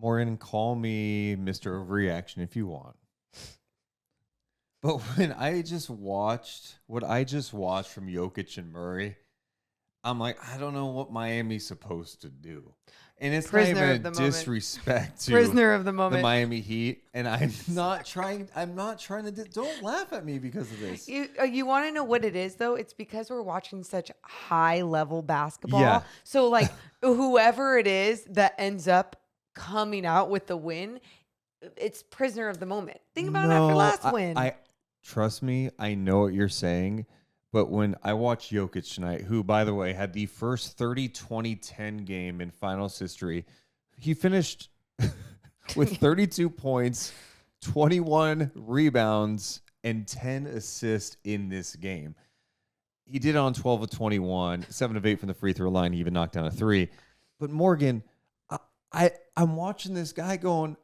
Morgan, call me Mr. Overreaction if you want. But when what I just watched from Jokic and Murray, I'm like, I don't know what Miami's supposed to do. And it's Prisoner not of even the a moment. disrespect to Prisoner of the the moment. Miami Heat. And I'm not trying to, don't laugh at me because of this. You want to know what it is, though? It's because we're watching such high-level basketball. Yeah. So, like, whoever it is that ends up coming out with the win, it's prisoner of the moment. Think about it after last win. I trust me, I know what you're saying. But when I watched Jokic tonight, who, by the way, had the first 30-20-10 game in finals history, he finished with 32 points, 21 rebounds, and 10 assists in this game. He did it on 12 of 21, 7 of 8 from the free throw line. He even knocked down a 3. But Morgan, I'm watching this guy going,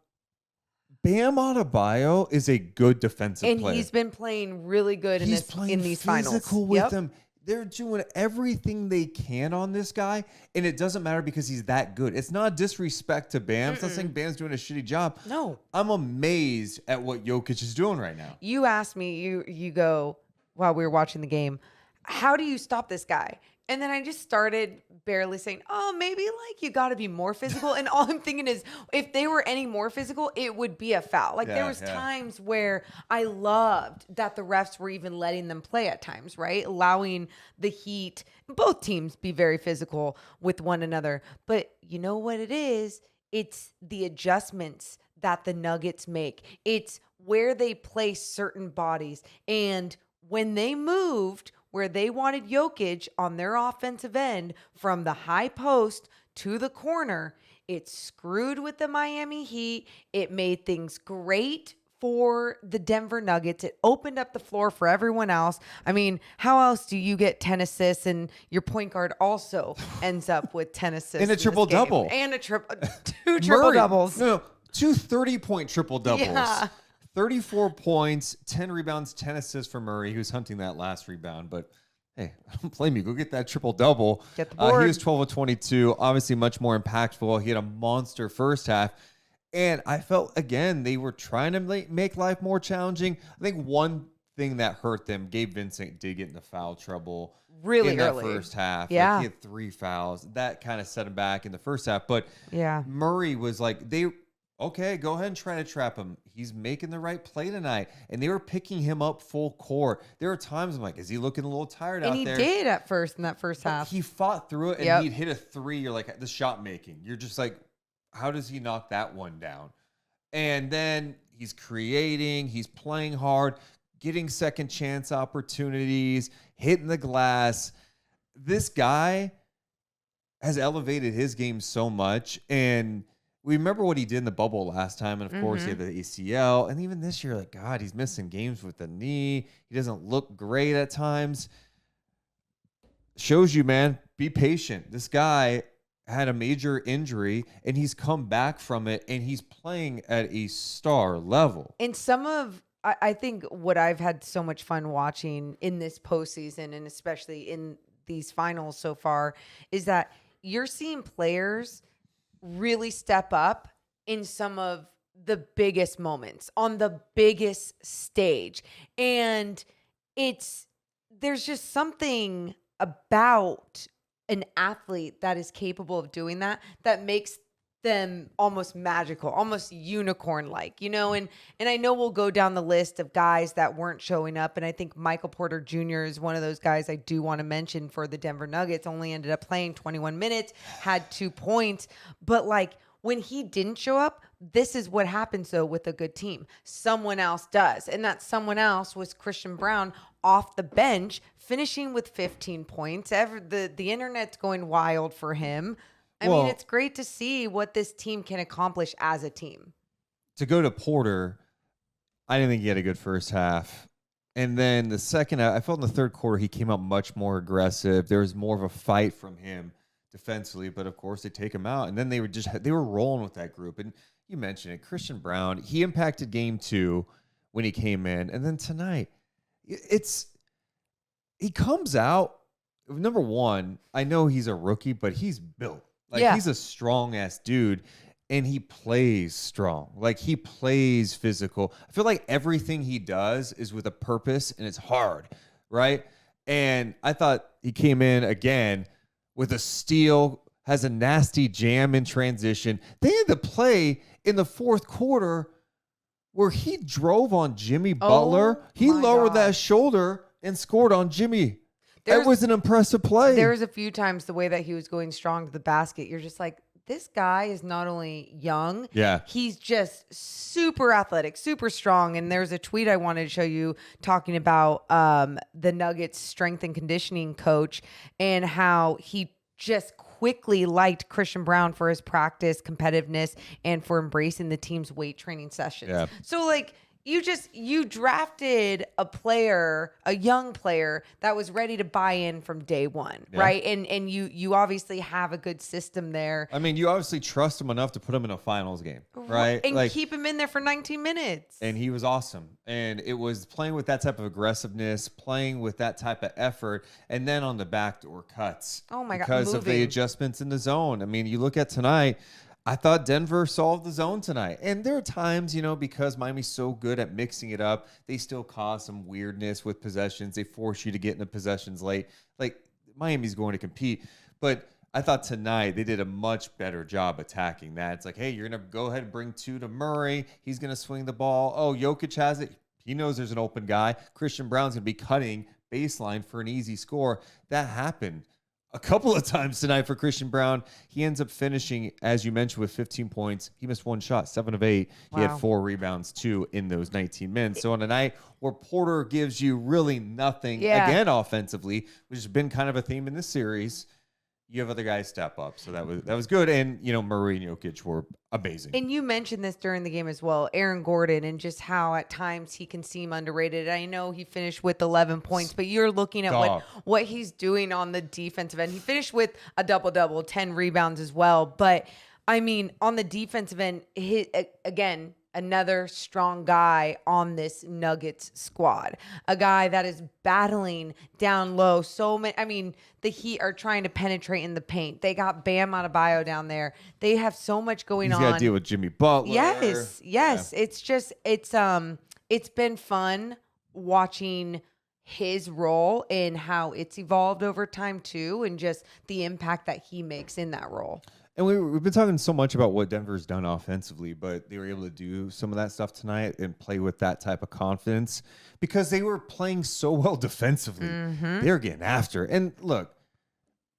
Bam Adebayo is a good defensive player. And he's been playing really good in these finals. He's playing physical with them. They're doing everything they can on this guy, and it doesn't matter because he's that good. It's not a disrespect to Bam. It's not saying Bam's doing a shitty job. No. I'm amazed at what Jokic is doing right now. You asked me, you go, while we were watching the game, how do you stop this guy? And then I just started barely saying, oh, maybe like you got to be more physical. And all I'm thinking is if they were any more physical, it would be a foul. Like there was times where I loved that the refs were even letting them play at times, right? Allowing the Heat, both teams be very physical with one another. But you know what it is? It's the adjustments that the Nuggets make. It's where they place certain bodies. And when they moved where they wanted Jokic on their offensive end from the high post to the corner, it screwed with the Miami Heat. It made things great for the Denver Nuggets. It opened up the floor for everyone else. I mean, how else do you get 10 assists and your point guard also ends up with 10 assists and a triple-double. And two triple-doubles. No, 2 30-point triple-doubles. Yeah. 34 points, 10 rebounds, 10 assists for Murray, who's hunting that last rebound. But, hey, I don't blame you. Go get that triple-double. Get the board. He was 12 of 22, obviously much more impactful. He had a monster first half. And I felt, again, they were trying to make life more challenging. I think one thing that hurt them, Gabe Vincent did get into foul trouble really in that early. first half. Yeah. Like he had 3 fouls. That kind of set him back in the first half. But yeah, Murray was like, okay, go ahead and try to trap him. He's making the right play tonight. And they were picking him up full court. There were times I'm like, is he looking a little tired out there? And he did at first in that first half. He fought through it, and he'd hit a 3. You're like, the shot making. You're just like, how does he knock that one down? And then he's creating. He's playing hard, getting second chance opportunities, hitting the glass. This guy has elevated his game so much, and we remember what he did in the bubble last time, and of course he had the ACL, and even this year, like, God, he's missing games with the knee. He doesn't look great at times. Shows you, man, be patient. This guy had a major injury, and he's come back from it, and he's playing at a star level. And I think what I've had so much fun watching in this postseason, and especially in these finals so far, is that you're seeing players really step up in some of the biggest moments on the biggest stage. And there's just something about an athlete that is capable of doing that makes them almost magical, almost unicorn-like, and I know we'll go down the list of guys that weren't showing up, and I think Michael Porter Jr. is one of those guys I do want to mention for the Denver Nuggets. Only ended up playing 21 minutes, had 2 points, but like when he didn't show up, this is what happens though with a good team. Someone else does, and that someone else was Christian Braun off the bench, finishing with 15 points. The internet's going wild for him. I mean, it's great to see what this team can accomplish as a team. To go to Porter, I didn't think he had a good first half. And then the second, I felt in the third quarter, he came out much more aggressive. There was more of a fight from him defensively, but of course they take him out. And then they were rolling with that group. And you mentioned it, Christian Braun, he impacted game 2 when he came in. And then tonight, he comes out, number one, I know he's a rookie, but he's built. Like, he's a strong-ass dude. and he plays strong. Like, he plays physical. I feel like everything he does is with a purpose, and it's hard, right? And I thought he came in again with a steal, has a nasty jam in transition. They had the play in the fourth quarter where he drove on Jimmy Butler. He lowered that shoulder and scored on Jimmy. That was an impressive play. There was a few times the way that he was going strong to the basket. You're just like, this guy is not only young, he's just super athletic, super strong. And there's a tweet I wanted to show you talking about the Nuggets strength and conditioning coach and how he just quickly liked Christian Braun for his practice, competitiveness, and for embracing the team's weight training sessions. Yeah. So like, you drafted a young player that was ready to buy in from day one, right? And you obviously have a good system there. I mean, you obviously trust him enough to put him in a finals game, right? And keep him in there for 19 minutes. And he was awesome. And it was playing with that type of aggressiveness, playing with that type of effort, and then on the backdoor cuts. Oh my God, because of the adjustments in the zone. I mean, you look at tonight, I thought Denver solved the zone tonight. And there are times, because Miami's so good at mixing it up, they still cause some weirdness with possessions. They force you to get into possessions late. Like, Miami's going to compete. But I thought tonight they did a much better job attacking that. It's like, hey, you're going to go ahead and bring 2 to Murray. He's going to swing the ball. Oh, Jokic has it. He knows there's an open guy. Christian Braun's going to be cutting baseline for an easy score. That happened a couple of times tonight for Christian Braun. He ends up finishing, as you mentioned, with 15 points. He missed 1 shot, 7 of 8. Wow. He had 4 rebounds, too, in those 19 minutes. So on a night where Porter gives you really nothing, again, offensively, which has been kind of a theme in this series, you have other guys step up. So that was good. And, Murray and Jokic were amazing. And you mentioned this during the game as well, Aaron Gordon, and just how at times he can seem underrated. I know he finished with 11 points, but you're looking at what he's doing on the defensive end. He finished with a double-double, 10 rebounds as well. But, I mean, on the defensive end, again, another strong guy on this Nuggets squad, a guy that is battling down low. The Heat are trying to penetrate in the paint. They got Bam Adebayo down there. They have so much going on. He's got to deal with Jimmy Butler. Yes. Yeah. It's been fun watching his role and how it's evolved over time too, and just the impact that he makes in that role. And we've been talking so much about what Denver's done offensively, but they were able to do some of that stuff tonight and play with that type of confidence because they were playing so well defensively. Mm-hmm. They're getting after. And look,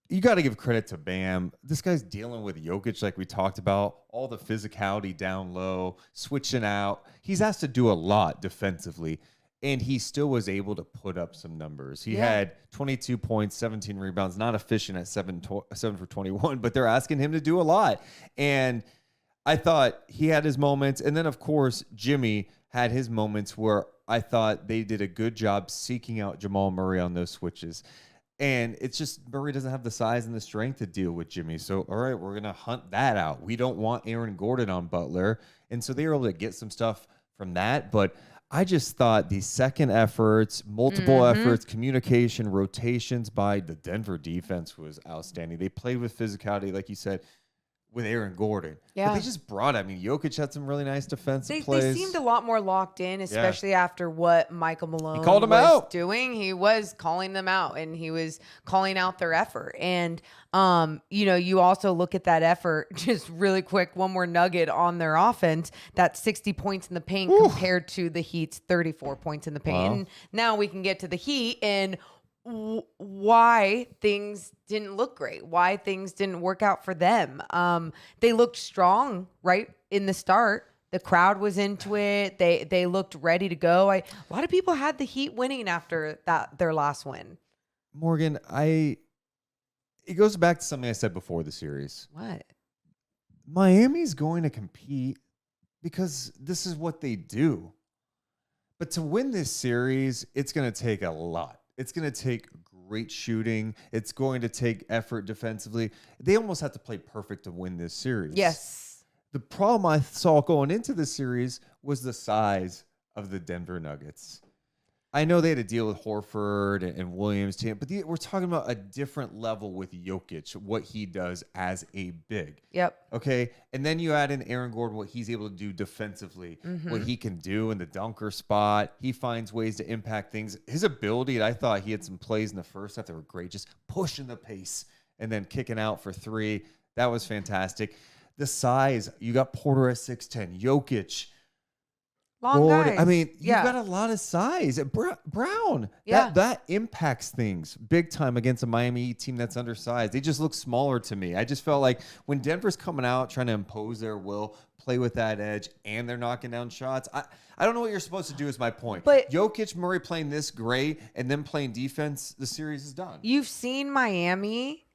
you got to give credit to Bam. This guy's dealing with Jokic like we talked about, all the physicality down low, switching out. He's asked to do a lot defensively. And he still was able to put up some numbers. He had 22 points, 17 rebounds, not efficient at 7 for 21, but they're asking him to do a lot. And I thought he had his moments. And then, of course, Jimmy had his moments where I thought they did a good job seeking out Jamal Murray on those switches. And it's just Murray doesn't have the size and the strength to deal with Jimmy. So, all right, we're going to hunt that out. We don't want Aaron Gordon on Butler. And so they were able to get some stuff from that. But I just thought the second efforts, multiple efforts, communication, rotations by the Denver defense was outstanding. They played with physicality, like you said, with Aaron Gordon. Yeah. But they just brought it. I mean, Jokic had some really nice defensive plays. They seemed a lot more locked in, especially after what Michael Malone was doing. He was calling them out, and he was calling out their effort. And, you also look at that effort, just really quick, one more nugget on their offense, that's 60 points in the paint compared to the Heat's 34 points in the paint. Wow. And now we can get to the Heat and why things didn't look great, why things didn't work out for them. They looked strong right in the start. The crowd was into it. They looked ready to go. A lot of people had the Heat winning after their last win. Morgan, it goes back to something I said before the series. What? Miami's going to compete because this is what they do. But to win this series, it's going to take a lot. It's going to take great shooting. It's going to take effort defensively. They almost have to play perfect to win this series. Yes. The problem I saw going into the series was the size of the Denver Nuggets. I know they had to deal with Horford and Williams, but we're talking about a different level with Jokic, what he does as a big. Yep. Okay. And then you add in Aaron Gordon, what he's able to do defensively, what he can do in the dunker spot. He finds ways to impact things. His ability, I thought he had some plays in the first half that were great, just pushing the pace and then kicking out for three. That was fantastic. The size, you got Porter at 6'10", Jokic. Long guys. I mean, you've got a lot of size. Brown, that impacts things big time against a Miami Heat team that's undersized. They just look smaller to me. I just felt like when Denver's coming out trying to impose their will, play with that edge, and they're knocking down shots, I don't know what you're supposed to do is my point. But Jokic, Murray playing this great and then playing defense, the series is done. You've seen Miami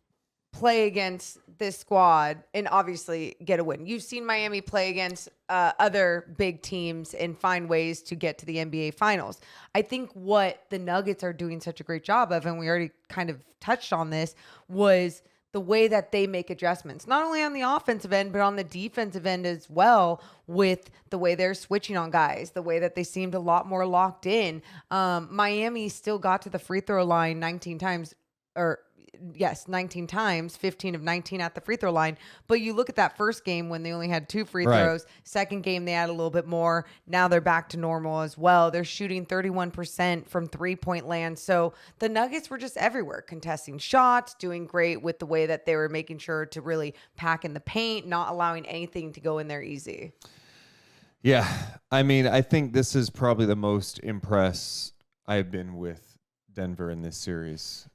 play against this squad and obviously get a win. You've seen Miami play against other big teams and find ways to get to the NBA Finals. I think what the Nuggets are doing such a great job of, and we already kind of touched on this, was the way that they make adjustments, not only on the offensive end, but on the defensive end as well, with the way they're switching on guys, the way that they seemed a lot more locked in. Miami still got to the free throw line 19 times, 15 of 19 at the free throw line. But you look at that first game when they only had 2 free throws. Second game, they had a little bit more. Now they're back to normal as well. They're shooting 31% from 3-point land. So the Nuggets were just everywhere, contesting shots, doing great with the way that they were making sure to really pack in the paint, not allowing anything to go in there easy. Yeah. I mean, I think this is probably the most impressed I've been with Denver in this series.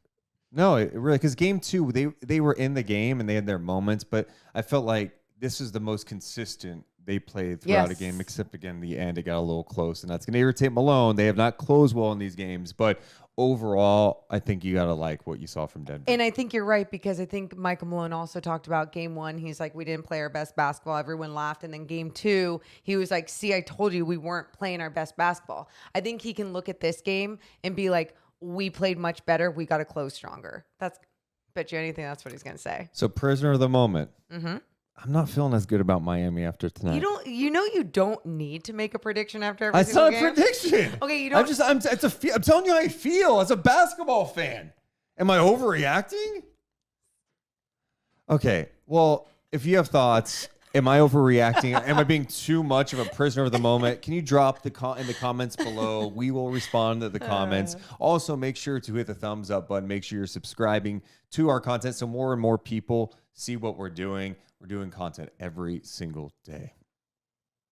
No, it really, because game 2, they were in the game and they had their moments, but I felt like this is the most consistent they played throughout a game, except again, the end, it got a little close, and that's going to irritate Malone. They have not closed well in these games, but overall, I think you got to like what you saw from Denver. And I think you're right, because I think Michael Malone also talked about game 1. He's like, we didn't play our best basketball. Everyone laughed. And then game 2, he was like, see, I told you we weren't playing our best basketball. I think he can look at this game and be like, we played much better. We got to close stronger. Bet you anything that's what he's going to say. So prisoner of the moment. I'm not feeling as good about Miami after tonight. You don't need to make a prediction after every single game. It's not a prediction. Okay, you don't. I'm telling you how I feel as a basketball fan. Am I overreacting? Okay. Well, if you have thoughts, am I overreacting? Am I being too much of a prisoner of the moment? Can you drop in the comments below? We will respond to the comments. Also, make sure to hit the thumbs up button. Make sure you're subscribing to our content so more and more people see what we're doing. We're doing content every single day.